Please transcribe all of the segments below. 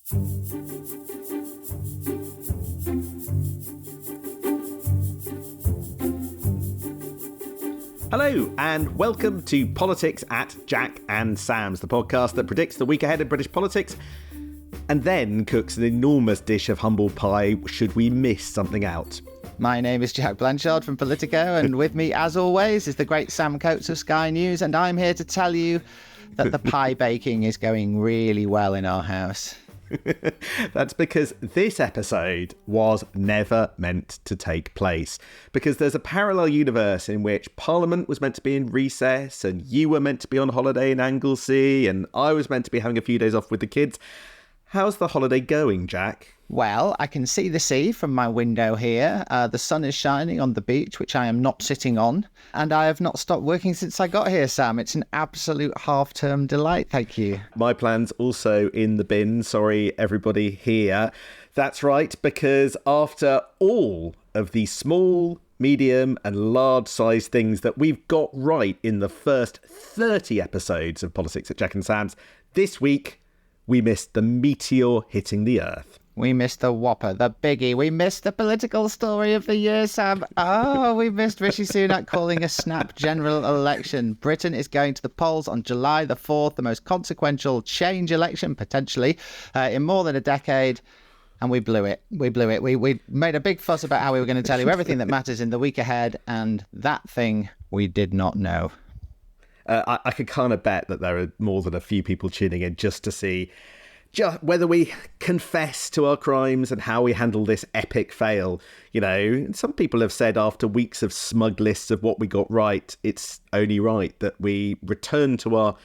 Hello and welcome to Politics at Jack and Sam's, the podcast that predicts the week ahead in British politics and then cooks an enormous dish of humble pie should we miss something out. My name is Jack Blanchard from Politico, and with me, as always, is the great Sam Coates of Sky News, and I'm here to tell you that the pie baking is going really well in our house. That's because this episode was never meant to take place, because there's a parallel universe in which Parliament was meant to be in recess and you were meant to be on holiday in Anglesey and I was meant to be having a few days off with the kids. How's the holiday going, Jack? Well, I can see the sea from my window here. The sun is shining on the beach, which I am not sitting on. And I have not stopped working since I got here, Sam. It's an absolute half-term delight, thank you. My plan's also in the bin. Sorry, everybody here. That's right, because after all of the small, medium and large-sized things that we've got right in the first 30 episodes of Politics at Jack and Sam's, this week we missed the meteor hitting the Earth. We missed the whopper, the biggie. We missed the political story of the year, Sam. Oh, we missed Rishi Sunak calling a snap general election. Britain is going to the polls on July the 4th, the most consequential change election, potentially, in more than a decade. And we blew it. We made a big fuss about how we were going to tell you everything that matters in the week ahead. And that thing we did not know. I could kind of bet that there are more than a few people tuning in just to see whether we confess to our crimes and how we handle this epic fail. You know, some people have said after weeks of smug lists of what we got right, it's only right that we return to our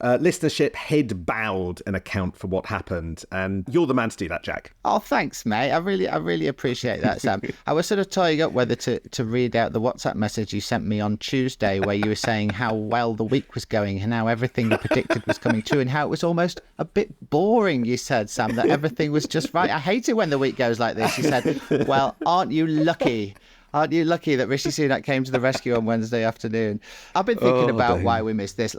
listenership head bowed an account for what happened. And you're the man to do that, Jack. Oh, thanks, mate. I really appreciate that, Sam. I was sort of toying up whether to read out the WhatsApp message you sent me on Tuesday where you were saying how well the week was going and how everything you predicted was coming true and how it was almost a bit boring, you said, Sam, that everything was just right. I hate it when the week goes like this. You said, well, aren't you lucky? Aren't you lucky that Rishi Sunak came to the rescue on Wednesday afternoon? I've been thinking about why we missed this.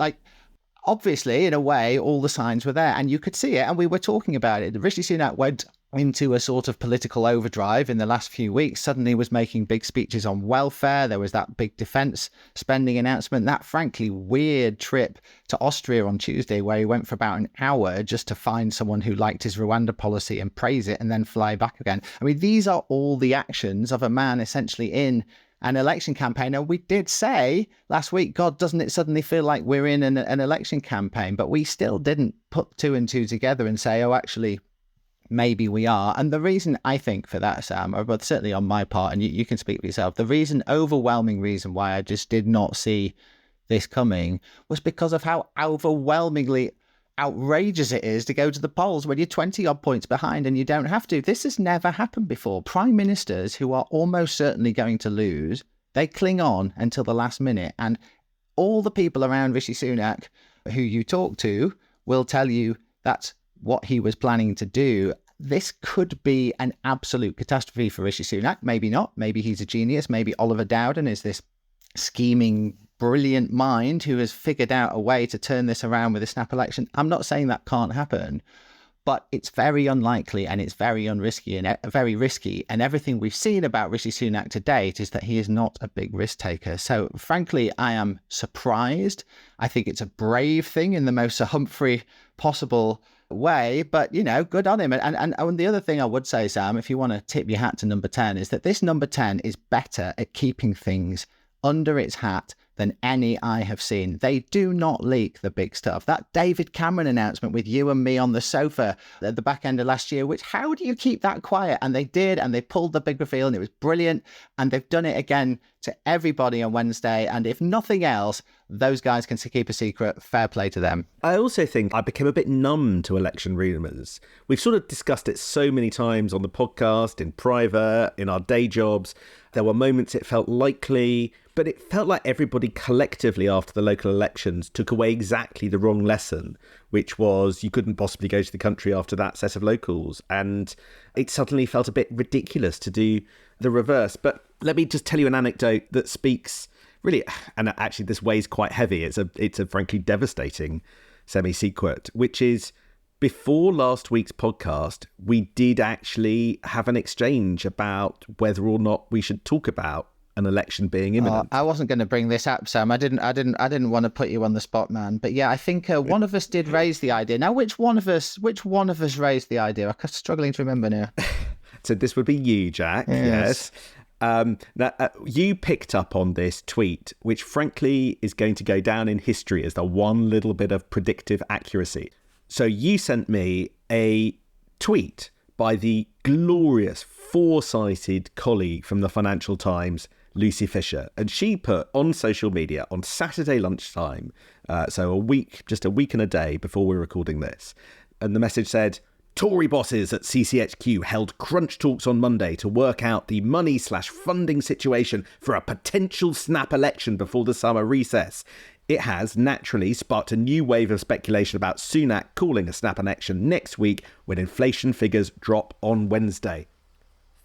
Obviously, in a way, all the signs were there and you could see it. And we were talking about it. Rishi Sunak went into a sort of political overdrive in the last few weeks, suddenly was making big speeches on welfare. There was that big defence spending announcement, that frankly weird trip to Austria on Tuesday where he went for about an hour just to find someone who liked his Rwanda policy and praise it and then fly back again. I mean, these are all the actions of a man essentially in an election campaign. And we did say last week, God, doesn't it suddenly feel like we're in an election campaign? But we still didn't put two and two together and say, oh, actually, maybe we are. And the reason I think for that, Sam, or but certainly on my part, and you can speak for yourself, the overwhelming reason why I just did not see this coming was because of how overwhelmingly outrageous it is to go to the polls when you're 20 odd points behind and you don't have to. This has never happened before. Prime ministers who are almost certainly going to lose, they cling on until the last minute. And all the people around Rishi Sunak who you talk to will tell you that's what he was planning to do. This could be an absolute catastrophe for Rishi Sunak. Maybe not. Maybe he's a genius. Maybe Oliver Dowden is this scheming, brilliant mind who has figured out a way to turn this around with a snap election. I'm not saying that can't happen, but it's very unlikely and it's very risky. And everything we've seen about Rishi Sunak to date is that he is not a big risk taker. So frankly, I am surprised. I think it's a brave thing in the most Sir Humphrey possible way, but good on him. And the other thing I would say, Sam, if you want to tip your hat to number 10, is that this number 10 is better at keeping things under its hat than any I have seen. They do not leak the big stuff. That David Cameron announcement with you and me on the sofa at the back end of last year, which how do you keep that quiet? And they did, and they pulled the big reveal and it was brilliant. And they've done it again to everybody on Wednesday. And if nothing else, those guys can keep a secret. Fair play to them. I also think I became a bit numb to election rumours. We've sort of discussed it so many times on the podcast, in private, in our day jobs. There were moments it felt likely, but it felt like everybody collectively after the local elections took away exactly the wrong lesson, which was you couldn't possibly go to the country after that set of locals. And it suddenly felt a bit ridiculous to do the reverse. But let me just tell you an anecdote that speaks really, and actually this weighs quite heavy. It's a frankly devastating semi-secret, which is before last week's podcast, we did actually have an exchange about whether or not we should talk about an election being imminent. I wasn't going to bring this up, Sam. I didn't want to put you on the spot, man. But yeah, I think one of us did raise the idea. Now, which one of us raised the idea? I'm struggling to remember now. So this would be you, Jack. Yes. You picked up on this tweet, which frankly is going to go down in history as the one little bit of predictive accuracy. So you sent me a tweet by the glorious, foresighted colleague from the Financial Times, Lucy Fisher, and she put on social media on Saturday lunchtime, so just a week and a day before we're recording this, and the message said, Tory bosses at CCHQ held crunch talks on Monday to work out the money/funding situation for a potential snap election before the summer recess. It has naturally sparked a new wave of speculation about Sunak calling a snap election next week when inflation figures drop on Wednesday.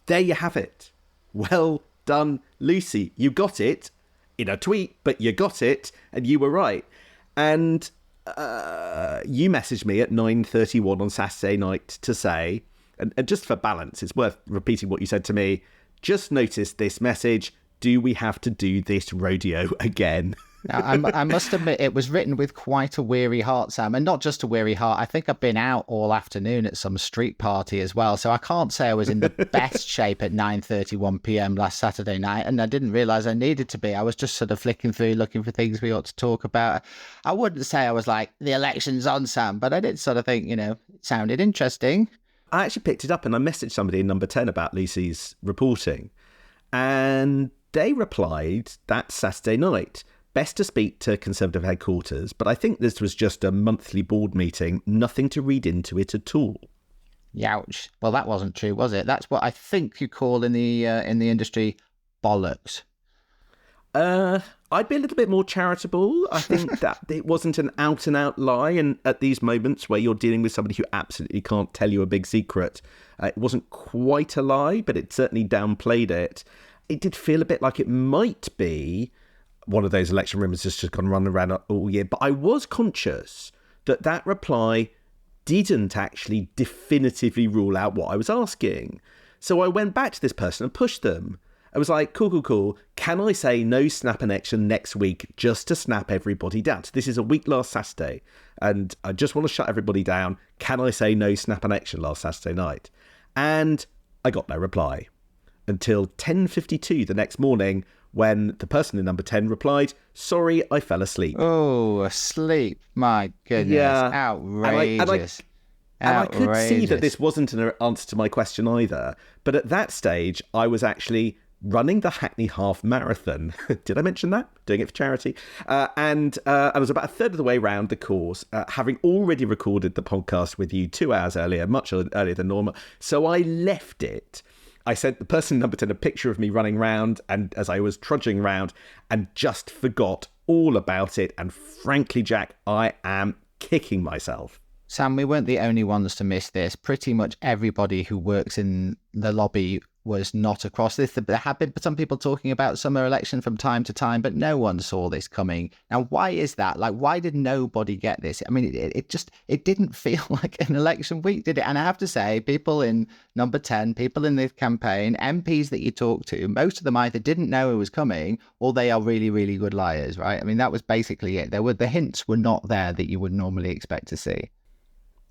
There you have it. Well done, Lucy. You got it in a tweet, but you got it, and you were right. And you messaged me at 9:31 on Saturday night to say, and just for balance, it's worth repeating what you said to me. Just noticed this message. Do we have to do this rodeo again? Now, I must admit, it was written with quite a weary heart, Sam, and not just a weary heart. I think I've been out all afternoon at some street party as well, so I can't say I was in the best shape at 9:31 p.m. last Saturday night, and I didn't realise I needed to be. I was just sort of flicking through, looking for things we ought to talk about. I wouldn't say I was like, the election's on, Sam, but I did sort of think, it sounded interesting. I actually picked it up and I messaged somebody in number 10 about Lucy's reporting, and they replied that Saturday night. Best to speak to Conservative headquarters, but I think this was just a monthly board meeting, nothing to read into it at all. Youch. Well, that wasn't true, was it? That's what I think you call in the industry bollocks. I'd be a little bit more charitable. I think that it wasn't an out-and-out lie, and at these moments where you're dealing with somebody who absolutely can't tell you a big secret, it wasn't quite a lie, but it certainly downplayed it. It did feel a bit like it might be one of those election rumours that's just gone running around all year. But I was conscious that reply didn't actually definitively rule out what I was asking. So I went back to this person and pushed them. I was like, cool. Can I say no snap election next week just to snap everybody down? So this is a week last Saturday, and I just want to shut everybody down. Can I say no snap election last Saturday night? And I got no reply until 10:52 the next morning, when the person in number 10 replied, sorry, I fell asleep. Oh, asleep. My goodness. Yeah. Outrageous. And I could see that this wasn't an answer to my question either. But at that stage, I was actually running the Hackney Half Marathon. Did I mention that? Doing it for charity. And I was about a third of the way round the course, having already recorded the podcast with you 2 hours earlier, much earlier than normal. So I left it. I sent the person number 10 a picture of me running round, and as I was trudging round, and just forgot all about it. And frankly, Jack, I am kicking myself. Sam, we weren't the only ones to miss this. Pretty much everybody who works in the lobby was not across this. There have been some people talking about summer election from time to time, but no one saw this coming. Now, why is that? Like, why did nobody get this? I mean, it didn't feel like an election week, did it? And I have to say, people in number 10, people in the campaign, MPs that you talk to, most of them either didn't know it was coming or they are really, really good liars, right? I mean, that was basically it. The hints were not there that you would normally expect to see.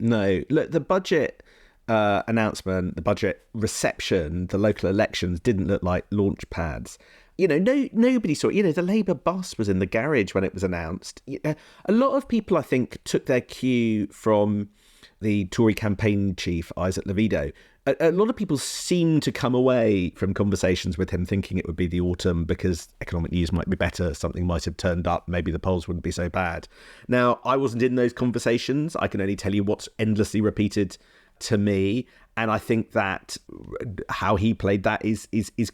No, look, the budget announcement, the budget reception, the local elections didn't look like launch pads. Nobody saw it. The Labour bus was in the garage when it was announced. A lot of people, I think, took their cue from the Tory campaign chief, Isaac Levido. A lot of people seem to come away from conversations with him thinking it would be the autumn because economic news might be better, something might have turned up, maybe the polls wouldn't be so bad. Now, I wasn't in those conversations. I can only tell you what's endlessly repeated to me, and I think that how he played that is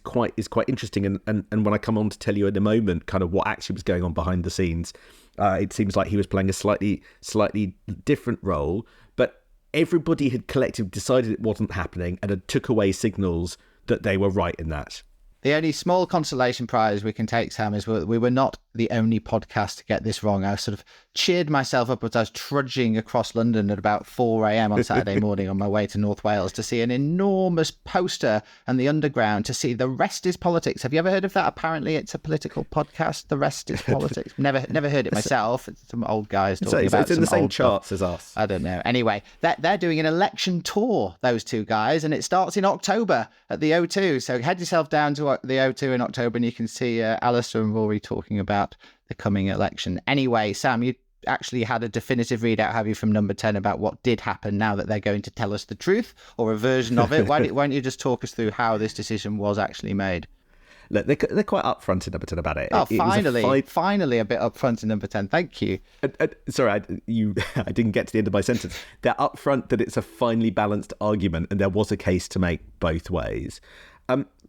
quite interesting. And when I come on to tell you in a moment kind of what actually was going on behind the scenes, it seems like he was playing a slightly different role, but everybody had collectively decided it wasn't happening and had took away signals that they were right in that. The only small consolation prize we can take, Sam, is we were not the only podcast to get this wrong. I sort of cheered myself up as I was trudging across London at about 4 a.m. on Saturday morning on my way to North Wales to see an enormous poster and the Underground to see The Rest is Politics. Have you ever heard of that? Apparently it's a political podcast, The Rest is Politics. Never heard it myself. It's some old guys talking about it's in the same charts as us. I don't know. Anyway, they're doing an election tour, those two guys, and it starts in October at the O2. So head yourself down to the O2 in October and you can see Alistair and Rory talking about the coming election. Anyway, Sam, you actually had a definitive readout, have you, from Number 10 about what did happen now that they're going to tell us the truth, or a version of it? Why don't you just talk us through how this decision was actually made? Look, they're quite upfront in Number 10 about it. Oh, finally a bit upfront in Number 10. Thank you. Sorry, I didn't get to the end of my sentence. They're upfront that it's a finely balanced argument and there was a case to make both ways.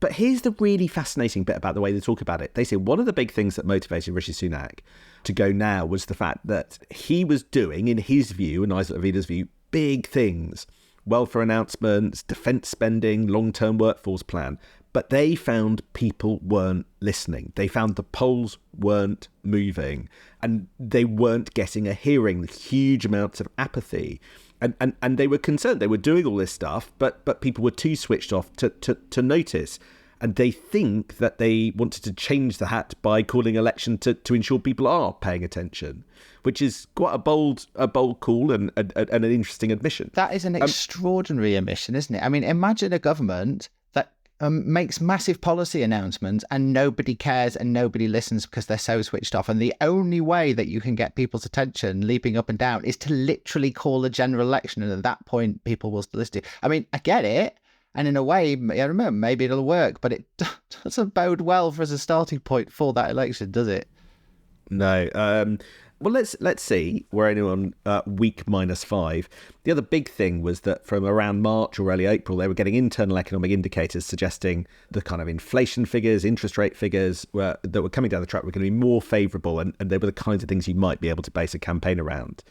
But here's the really fascinating bit about the way they talk about it. They say one of the big things that motivated Rishi Sunak to go now was the fact that he was doing, in his view, and Isaac Avida's view, big things. Welfare announcements, defence spending, long-term workforce plan. But they found people weren't listening. They found the polls weren't moving and they weren't getting a hearing, huge amounts of apathy. And they were concerned. They were doing all this stuff, but people were too switched off to notice. And they think that they wanted to change the hat by calling election to ensure people are paying attention, which is quite a bold call and an interesting admission. That is an extraordinary admission, isn't it? I mean, imagine a government that makes massive policy announcements and nobody cares and nobody listens because they're so switched off. And the only way that you can get people's attention leaping up and down is to literally call a general election. And at that point, people will listen. I mean, I get it. And in a way, I remember, maybe it'll work, but it doesn't bode well for as a starting point for that election, does it? No. Well, let's see. We're only on week -5. The other big thing was that from around March or early April, they were getting internal economic indicators suggesting the kind of inflation figures, interest rate figures that were coming down the track were going to be more favourable, and they were the kinds of things you might be able to base a campaign around.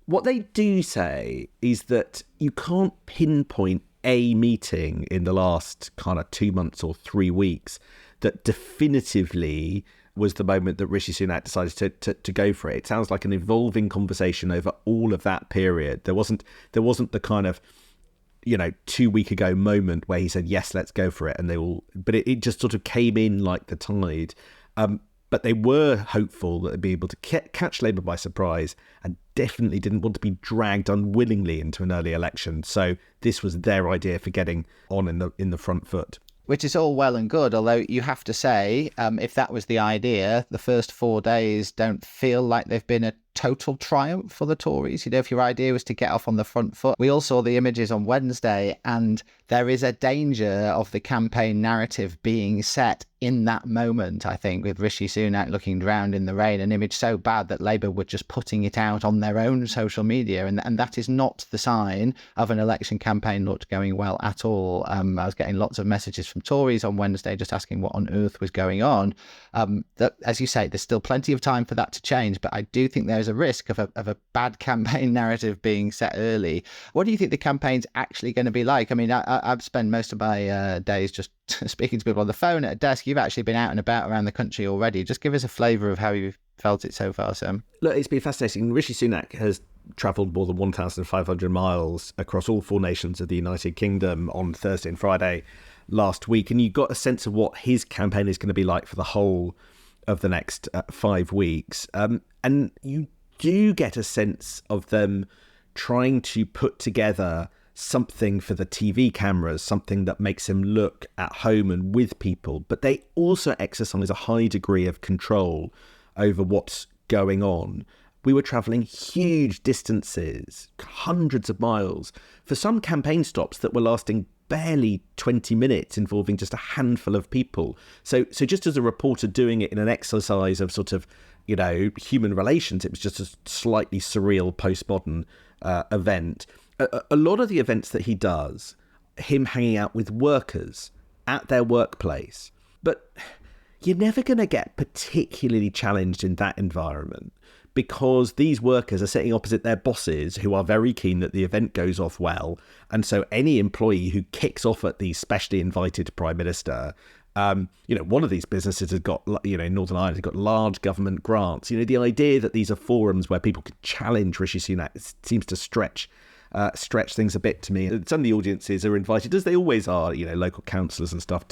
What they do say is that you can't pinpoint a meeting in the last kind of 2 months or 3 weeks that definitively was the moment that Rishi Sunak decided to go for it. It sounds like an evolving conversation over all of that period. There wasn't the kind of 2 week ago moment where he said, yes, let's go for it. But it just sort of came in like the tide. But they were hopeful that they'd be able to catch Labour by surprise and definitely didn't want to be dragged unwillingly into an early election. So this was their idea for getting on in the front foot. Which is all well and good, although you have to say, if that was the idea, the first 4 days don't feel like they've been a total triumph for the Tories. If your idea was to get off on the front foot. We all saw the images on Wednesday, and there is a danger of the campaign narrative being set in that moment, I think, with Rishi Sunak looking drowned in the rain, an image so bad that Labour were just putting it out on their own social media. And that is not the sign of an election campaign not going well at all. I was getting lots of messages from Tories on Wednesday just asking what on earth was going on. That, as you say, there's still plenty of time for that to change, but I do think there's a risk of a bad campaign narrative being set early. What do you think the campaign's actually going to be like? I mean, I've spent most of my days just speaking to people on the phone at a desk. You've actually been out and about around the country already. Just give us a flavour of how you've felt it so far, Sam. Look, it's been fascinating. Rishi Sunak has travelled more than 1,500 miles across all 4 nations of the United Kingdom on Thursday and Friday last week, and you got a sense of what his campaign is going to be like for the whole of the next 5 weeks. And you do get a sense of them trying to put together something for the TV cameras, something that makes him look at home and with people. But they also exercise a high degree of control over what's going on. We were travelling huge distances, hundreds of miles, for some campaign stops that were lasting barely 20 minutes, involving just a handful of people. So just as a reporter doing it in an exercise of sort of, human relations, it was just a slightly surreal postmodern event. A lot of the events that he does, him hanging out with workers at their workplace, but you're never going to get particularly challenged in that environment, because these workers are sitting opposite their bosses who are very keen that the event goes off well. And so any employee who kicks off at the specially invited Prime Minister One of these businesses has got, in Northern Ireland, has got large government grants. The idea that these are forums where people could challenge Rishi Sunak seems to stretch things a bit to me. Some of the audiences are invited, as they always are. Local councillors and stuff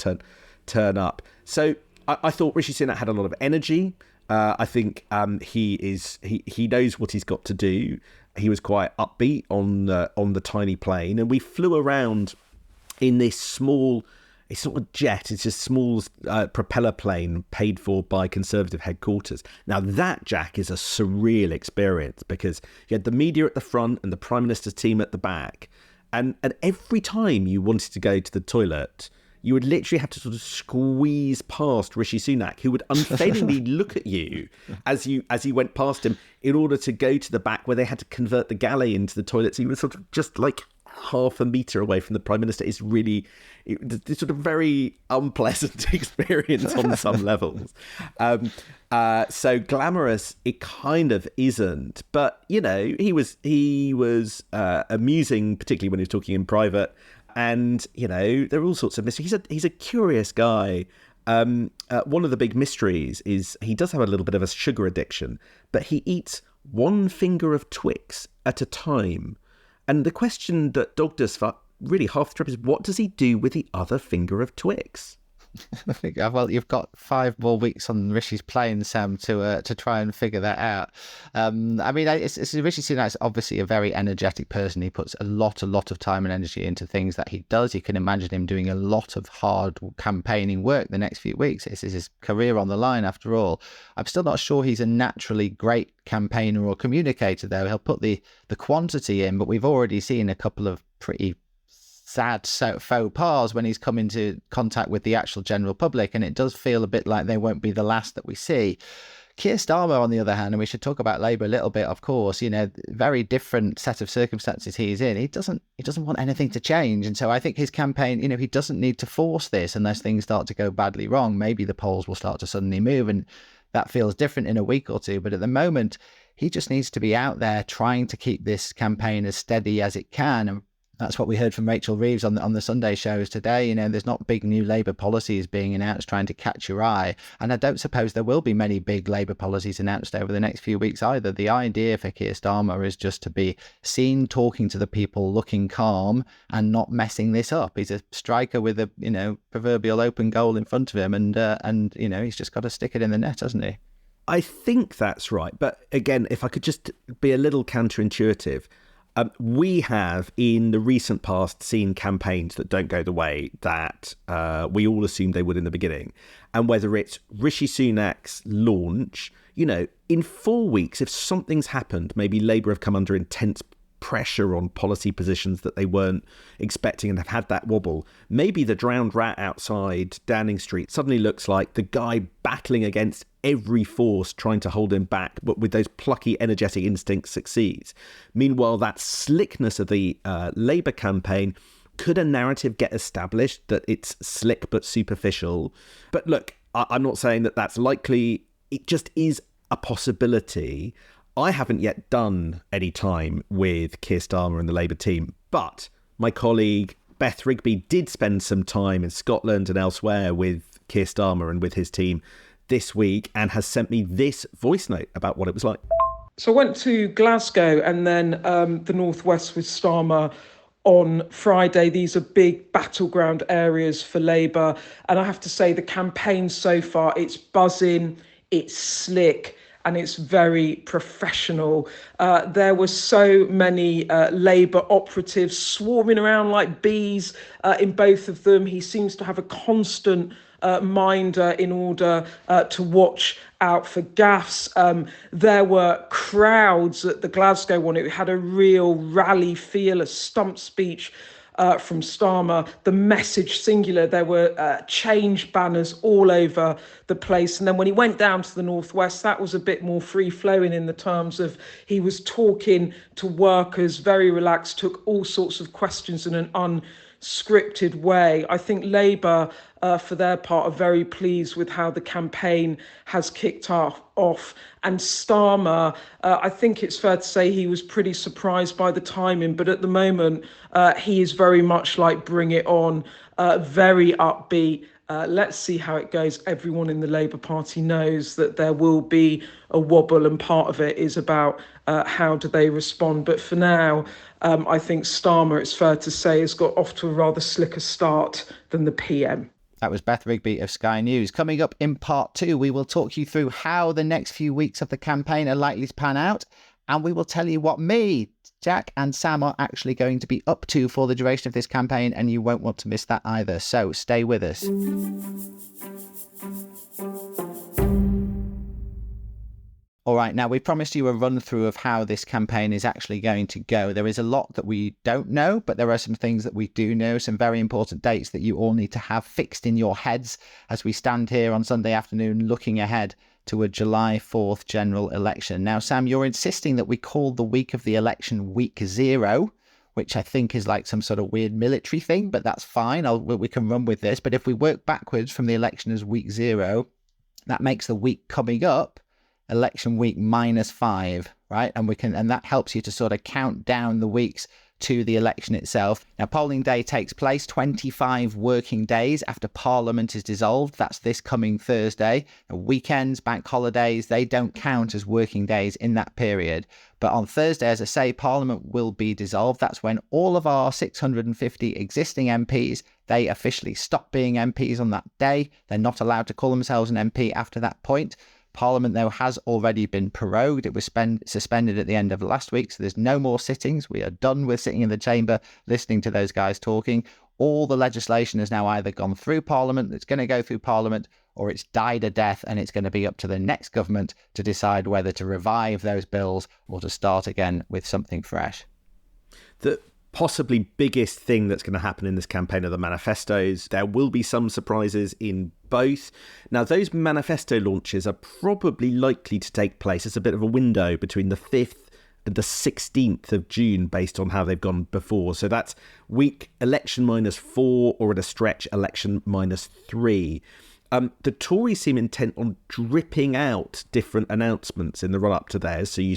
turn up. So I thought Rishi Sunak had a lot of energy. I think he knows what he's got to do. He was quite upbeat on the tiny plane, and we flew around in this small. It's not a jet, it's a small propeller plane paid for by Conservative headquarters. Now that, Jack, is a surreal experience because you had the media at the front and the Prime Minister's team at the back. And every time you wanted to go to the toilet, you would literally have to sort of squeeze past Rishi Sunak, who would unfailingly look at you as you went past him in order to go to the back where they had to convert the galley into the toilet. So you were sort of just like half a metre away from the Prime Minister. It's really it's sort of very unpleasant experience on some levels. So glamorous it kind of isn't, but he was amusing, particularly when he was talking in private. And there are all sorts of mysteries. He's a curious guy. One of the big mysteries is he does have a little bit of a sugar addiction, but he eats one finger of Twix at a time. And the question that dogged us for really half the trip is, what does he do with the other finger of Twix? Well, you've got 5 more weeks on Rishi's plane, Sam, to try and figure that out. Rishi Sunak's obviously a very energetic person. He puts a lot of time and energy into things that he does. You can imagine him doing a lot of hard campaigning work the next few weeks. This is his career on the line, after all. I'm still not sure he's a naturally great campaigner or communicator, though. He'll put the quantity in, but we've already seen a couple of pretty sad faux pas when he's come into contact with the actual general public, and it does feel a bit like they won't be the last that we see. Keir Starmer, on the other hand, and we should talk about Labour a little bit, of course, very different set of circumstances he's in. He doesn't want anything to change, and so I think his campaign, he doesn't need to force this unless things start to go badly wrong. Maybe the polls will start to suddenly move, and that feels different in a week or two, but at the moment he just needs to be out there trying to keep this campaign as steady as it can. And that's what we heard from Rachel Reeves on the Sunday shows today. There's not big new Labour policies being announced trying to catch your eye. And I don't suppose there will be many big Labour policies announced over the next few weeks either. The idea for Keir Starmer is just to be seen talking to the people, looking calm and not messing this up. He's a striker with a, proverbial open goal in front of him. And he's just got to stick it in the net, hasn't he? I think that's right. But again, if I could just be a little counterintuitive, we have in the recent past seen campaigns that don't go the way that we all assumed they would in the beginning. And whether it's Rishi Sunak's launch, in 4 weeks, if something's happened, maybe Labour have come under intense pressure on policy positions that they weren't expecting and have had that wobble. Maybe the drowned rat outside Downing Street suddenly looks like the guy battling against every force trying to hold him back, but with those plucky, energetic instincts succeeds. Meanwhile, that slickness of the Labour campaign, could a narrative get established that it's slick but superficial? But look, I'm not saying that that's likely. It just is a possibility. I haven't yet done any time with Keir Starmer and the Labour team, but my colleague Beth Rigby did spend some time in Scotland and elsewhere with Keir Starmer and with his team this week and has sent me this voice note about what it was like. So I went to Glasgow and then the Northwest with Starmer on Friday. These are big battleground areas for Labour. And I have to say the campaign so far, it's buzzing, it's slick, and it's very professional. There were so many Labour operatives swarming around like bees in both of them. He seems to have a constant minder in order to watch out for gaffes. There were crowds at the Glasgow one. It had a real rally feel, a stump speech from Starmer, the message singular. There were change banners all over the place. And then when he went down to the Northwest, that was a bit more free flowing in the terms of he was talking to workers, very relaxed, took all sorts of questions in an unscripted way. I think Labour, for their part, are very pleased with how the campaign has kicked off. And Starmer, I think it's fair to say he was pretty surprised by the timing, but at the moment, he is very much like bring it on, very upbeat, Let's see how it goes. Everyone in the Labour Party knows that there will be a wobble, and part of it is about how do they respond. But for now, I think Starmer, it's fair to say, has got off to a rather slicker start than the PM. That was Beth Rigby of Sky News. Coming up in part 2, we will talk you through how the next few weeks of the campaign are likely to pan out. And we will tell you what me, Jack and Sam are actually going to be up to for the duration of this campaign. And you won't want to miss that either. So stay with us. All right, now we promised you a run through of how this campaign is actually going to go. There is a lot that we don't know, but there are some things that we do know, some very important dates that you all need to have fixed in your heads as we stand here on Sunday afternoon looking ahead to a July 4th general election. Now, Sam, you're insisting that we call the week of the election week 0, which I think is like some sort of weird military thing, but that's fine. We can run with this. But if we work backwards from the election as week 0, that makes the week coming up election week -5, right? And that helps you to sort of count down the weeks to the election itself. Now, polling day takes place 25 working days after Parliament is dissolved. That's this coming Thursday. Now, weekends, bank holidays, they don't count as working days in that period. But on Thursday, as I say, Parliament will be dissolved. That's when all of our 650 existing MPs, they officially stop being MPs on that day. They're not allowed to call themselves an MP after that point. Parliament, though, has already been prorogued. It was suspended at the end of last week, so there's no more sittings. We are done with sitting in the chamber, listening to those guys talking. All the legislation has now either gone through Parliament, it's going to go through Parliament, or it's died a death, and it's going to be up to the next government to decide whether to revive those bills or to start again with something fresh. The possibly biggest thing that's going to happen in this campaign are the manifestos. There will be some surprises in both. Now, those manifesto launches are probably likely to take place as a bit of a window between the 5th and the 16th of June, based on how they've gone before. So that's week election -4, or at a stretch election -3. The Tories seem intent on dripping out different announcements in the run-up to theirs. So you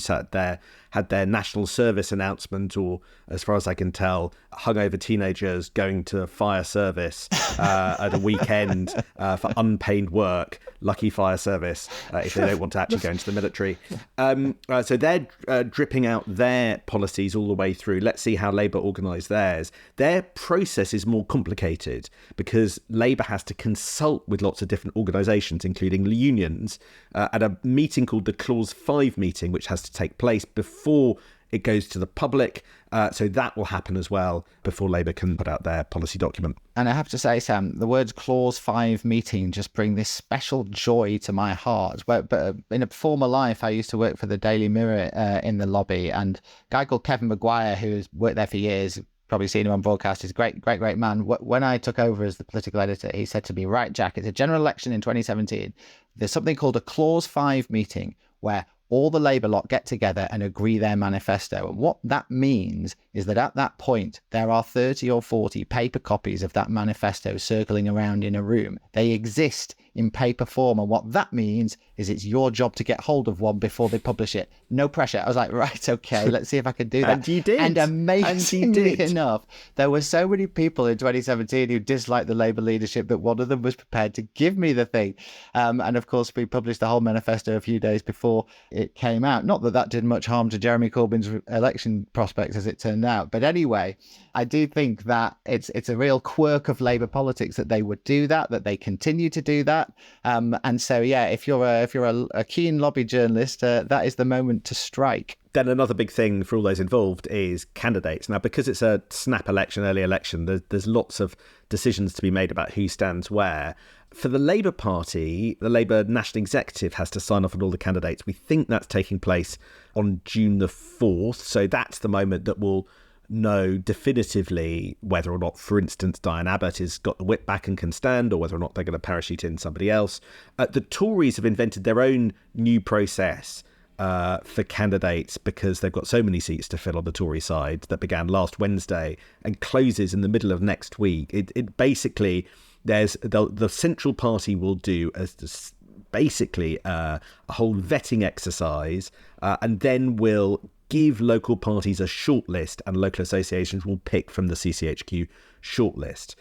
had their national service announcement, or, as far as I can tell, hungover teenagers going to fire service at a weekend for unpaid work. Lucky fire service if they don't want to actually go into the military. So they're dripping out their policies all the way through. Let's see how Labour organise theirs. Their process is more complicated because Labour has to consult with lots of different organisations, including unions, at a meeting called the Clause 5 meeting, which has to take place before it goes to the public. So that will happen as well before Labour can put out their policy document. And I have to say, Sam, the words Clause 5 meeting just bring this special joy to my heart. But in a former life, I used to work for the Daily Mirror in the lobby, and a guy called Kevin Maguire, who's worked there for years, probably seen him on broadcast, he's a great man. When I took over as the political editor, he said to me, right, Jack, it's a general election in 2017. There's something called a Clause 5 meeting where all the Labour lot get together and agree their manifesto. And what that means is that at that point, there are 30 or 40 paper copies of that manifesto circling around in a room. They exist in paper form. And what that means is it's your job to get hold of one before they publish it. No pressure. I was like, right, okay, let's see if I can do that. And you did. And amazingly enough, there were so many people in 2017 who disliked the Labour leadership that one of them was prepared to give me the thing. And of course, we published the whole manifesto a few days before it came out. Not that that did much harm to Jeremy Corbyn's election prospects, as it turned out. But anyway, I do think that it's a real quirk of Labour politics that they would do that they continue to do that. And so, yeah, if you're a keen lobby journalist, that is the moment to strike. Then another big thing for all those involved is candidates. Now, because it's a snap election, early election, there's lots of decisions to be made about who stands where. For the Labour Party, the Labour National Executive has to sign off on all the candidates. We think that's taking place on June the 4th. So that's the moment that we'll know definitively whether or not, for instance, Diane Abbott has got the whip back and can stand, or whether or not they're going to parachute in somebody else. The Tories have invented their own new process for candidates because they've got so many seats to fill on the Tory side that began last Wednesday and closes in the middle of next week. It basically, there's the central party will do as basically a whole vetting exercise, and then will give local parties a shortlist, and local associations will pick from the CCHQ shortlist.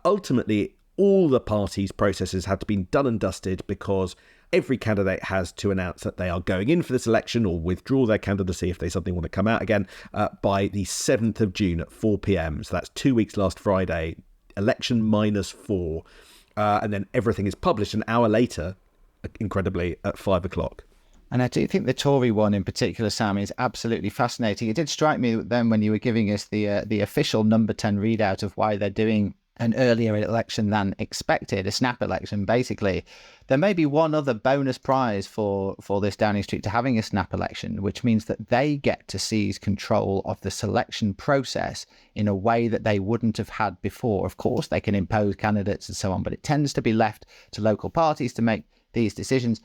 Ultimately, all the parties' processes had to be done and dusted because every candidate has to announce that they are going in for this election or withdraw their candidacy if they suddenly want to come out again by the 7th of June at 4 p.m. So that's 2 weeks last Friday, election -4. And then everything is published an hour later, incredibly, at 5 o'clock. And I do think the Tory one in particular, Sam, is absolutely fascinating. It did strike me then when you were giving us the official number 10 readout of why they're doing an earlier election than expected, a snap election, basically. There may be one other bonus prize for this Downing Street to having a snap election, which means that they get to seize control of the selection process in a way that they wouldn't have had before. Of course, they can impose candidates and so on, but it tends to be left to local parties to make these decisions.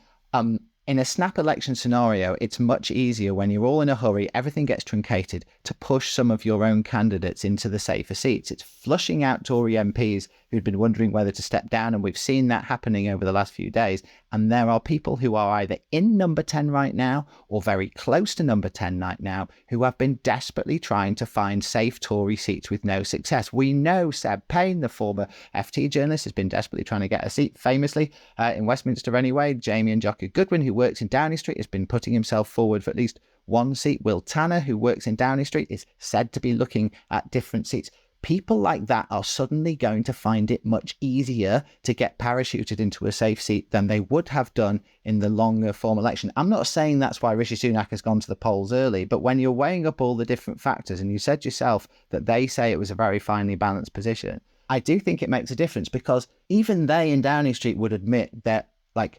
In a snap election scenario, it's much easier when you're all in a hurry, everything gets truncated, to push some of your own candidates into the safer seats. It's flushing out Tory MPs who'd been wondering whether to step down, and we've seen that happening over the last few days. And there are people who are either in number 10 right now or very close to number 10 right now who have been desperately trying to find safe Tory seats with no success. We know Seb Payne, the former FT journalist, has been desperately trying to get a seat, famously, in Westminster anyway. Jamie and Jocker Goodwin, who works in Downing Street, has been putting himself forward for at least one seat. Will Tanner, who works in Downing Street, is said to be looking at different seats. People like that are suddenly going to find it much easier to get parachuted into a safe seat than they would have done in the longer form election. I'm not saying that's why Rishi Sunak has gone to the polls early, but when you're weighing up all the different factors, and you said yourself that they say it was a very finely balanced position, I do think it makes a difference, because even they in Downing Street would admit they're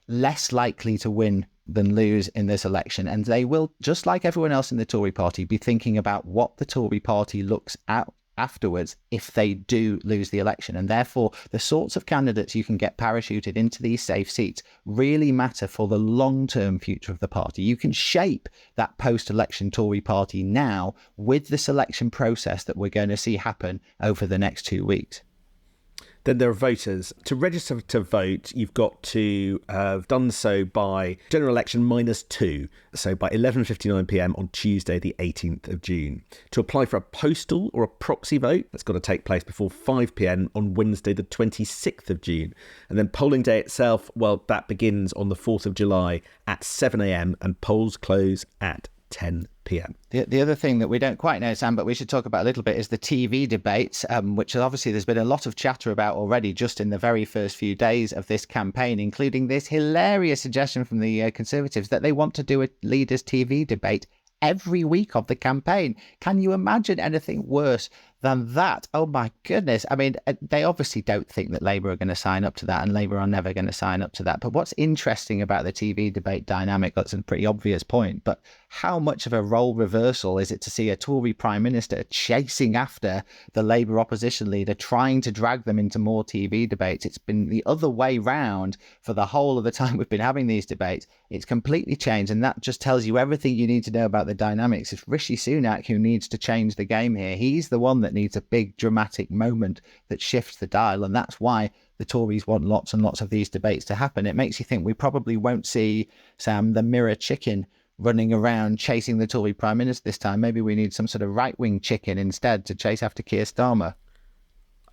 less likely to win than lose in this election. And they will, just like everyone else in the Tory party, be thinking about what the Tory party looks at afterwards if they do lose the election. And therefore, the sorts of candidates you can get parachuted into these safe seats really matter for the long-term future of the party. You can shape that post-election Tory party now with the selection process that we're going to see happen over the next 2 weeks. Then there are voters. To register to vote, you've got to have done so by general election -2, so by 11:59 p.m. on Tuesday, the 18th of June. To apply for a postal or a proxy vote, that's got to take place before 5 p.m. on Wednesday, the 26th of June. And then polling day itself, well, that begins on the 4th of July at 7 a.m. and polls close at 10 p.m. The other thing that we don't quite know, Sam, but we should talk about a little bit, is the TV debates, which obviously there's been a lot of chatter about already just in the very first few days of this campaign, including this hilarious suggestion from the Conservatives that they want to do a leaders' TV debate every week of the campaign. Can you imagine anything worse than that? Oh my goodness. I mean, they obviously don't think that Labour are going to sign up to that, and Labour are never going to sign up to that. But what's interesting about the TV debate dynamic, that's a pretty obvious point, but how much of a role reversal is it to see a Tory Prime Minister chasing after the Labour opposition leader, trying to drag them into more TV debates? It's been the other way round for the whole of the time we've been having these debates. It's completely changed, and that just tells you everything you need to know about the dynamics. It's Rishi Sunak who needs to change the game here. He's the one that needs a big dramatic moment that shifts the dial, and that's why the Tories want lots and lots of these debates to happen. It makes you think we probably won't see, Sam, the mirror chicken running around chasing the Tory Prime Minister this time. Maybe we need some sort of right-wing chicken instead to chase after Keir Starmer.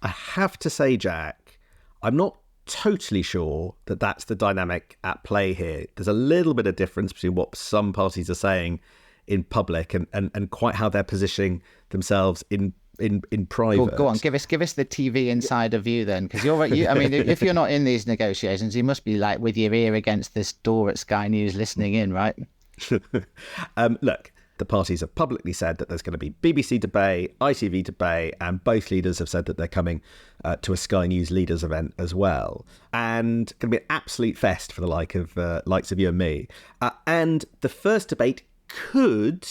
I have to say, Jack, I'm not totally sure that that's the dynamic at play here. There's a little bit of difference between what some parties are saying in public and quite how they're positioning themselves in private. Go on, give us the TV insider view then, because I mean, if you're not in these negotiations, you must be like with your ear against this door at Sky News listening in, right? Look, the parties have publicly said that there's going to be BBC debate, ITV debate, and both leaders have said that they're coming to a Sky News leaders event as well. And going to be an absolute fest for the likes of you and me. And the first debate could,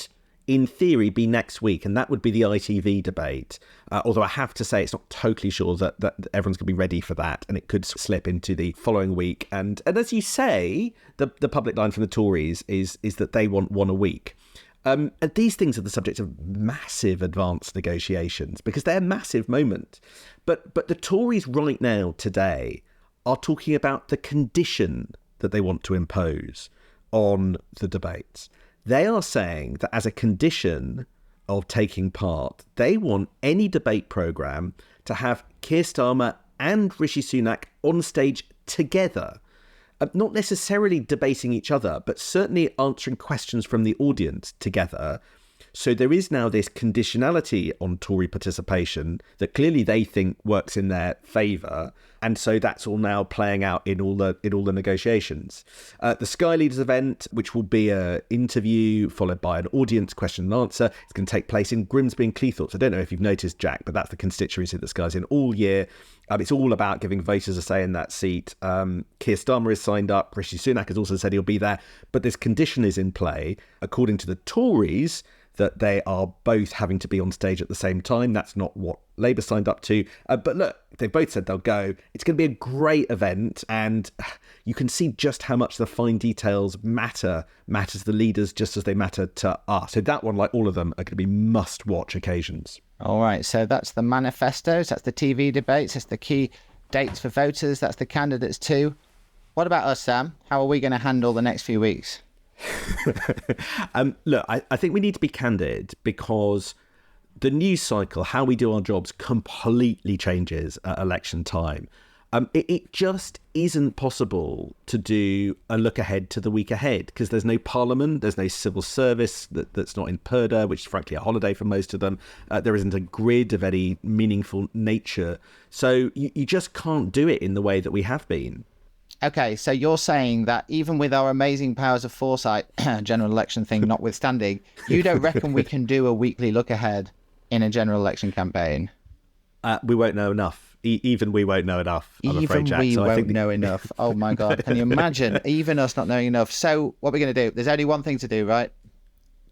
in theory, be next week, and that would be the ITV debate. Although I have to say, it's not totally sure that everyone's going to be ready for that, and it could slip into the following week. And as you say, the public line from the Tories is that they want one a week. And these things are the subject of massive advanced negotiations because they're a massive moment. But the Tories right now, today, are talking about the condition that they want to impose on the debates. They are saying that as a condition of taking part, they want any debate programme to have Keir Starmer and Rishi Sunak on stage together. Not necessarily debating each other, but certainly answering questions from the audience together. So there is now this conditionality on Tory participation that clearly they think works in their favour. And so that's all now playing out in all the negotiations. The Sky Leaders event, which will be an interview followed by an audience question and answer, it's going to take place in Grimsby and Cleethorpes. I don't know if you've noticed, Jack, but that's the constituency that Sky's in all year. It's all about giving voters a say in that seat. Keir Starmer is signed up. Rishi Sunak has also said he'll be there. But this condition is in play, according to the Tories, that they are both having to be on stage at the same time. That's not what Labour signed up to. But look, they both said they'll go. It's going to be a great event, and you can see just how much the fine details matter to the leaders just as they matter to us. So that one, like all of them, are going to be must-watch occasions. All right, so that's the manifestos, that's the TV debates, that's the key dates for voters, that's the candidates too. What about us, Sam? How are we going to handle the next few weeks? Look, I think we need to be candid because the news cycle, how we do our jobs, completely changes at election time. It just isn't possible to do a look ahead to the week ahead because there's no parliament, there's no civil service that's not in purdah, which is frankly a holiday for most of them. There isn't a grid of any meaningful nature. So you just can't do it in the way that we have been. Okay, so you're saying that even with our amazing powers of foresight, general election thing notwithstanding, you don't reckon we can do a weekly look ahead in a general election campaign? We won't know enough. Even we won't know enough, I'm afraid, Jack. Even we won't know enough. Oh, my God. Can you imagine? Even us not knowing enough. So what are we going to do? There's only one thing to do, right?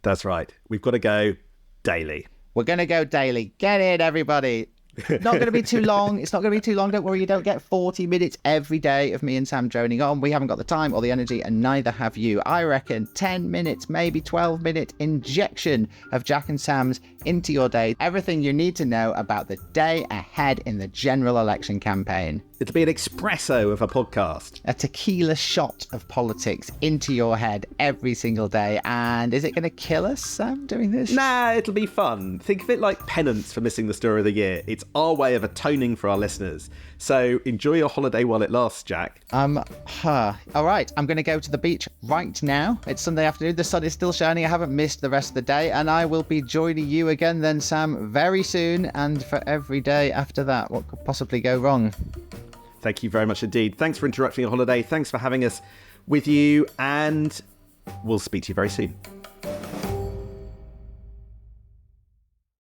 That's right. We've got to go daily. We're going to go daily. Get in, everybody. Not going to be too long. It's not going to be too long. Don't worry. You don't get 40 minutes every day of me and Sam droning on. We haven't got the time or the energy, and neither have you. I reckon 10 minutes, maybe 12-minute injection of Jack and Sam's into your day. Everything you need to know about the day ahead in the general election campaign. It'll be an espresso of a podcast. A tequila shot of politics into your head every single day. And is it going to kill us, Sam, doing this? Nah, it'll be fun. Think of it like penance for missing the story of the year. It's our way of atoning for our listeners. So enjoy your holiday while it lasts, Jack. All right, I'm going to go to the beach right now. It's Sunday afternoon. The sun is still shining. I haven't missed the rest of the day. And I will be joining you again then, Sam, very soon. And for every day after that, what could possibly go wrong? Thank you very much indeed. Thanks for interrupting your holiday. Thanks for having us with you. And we'll speak to you very soon.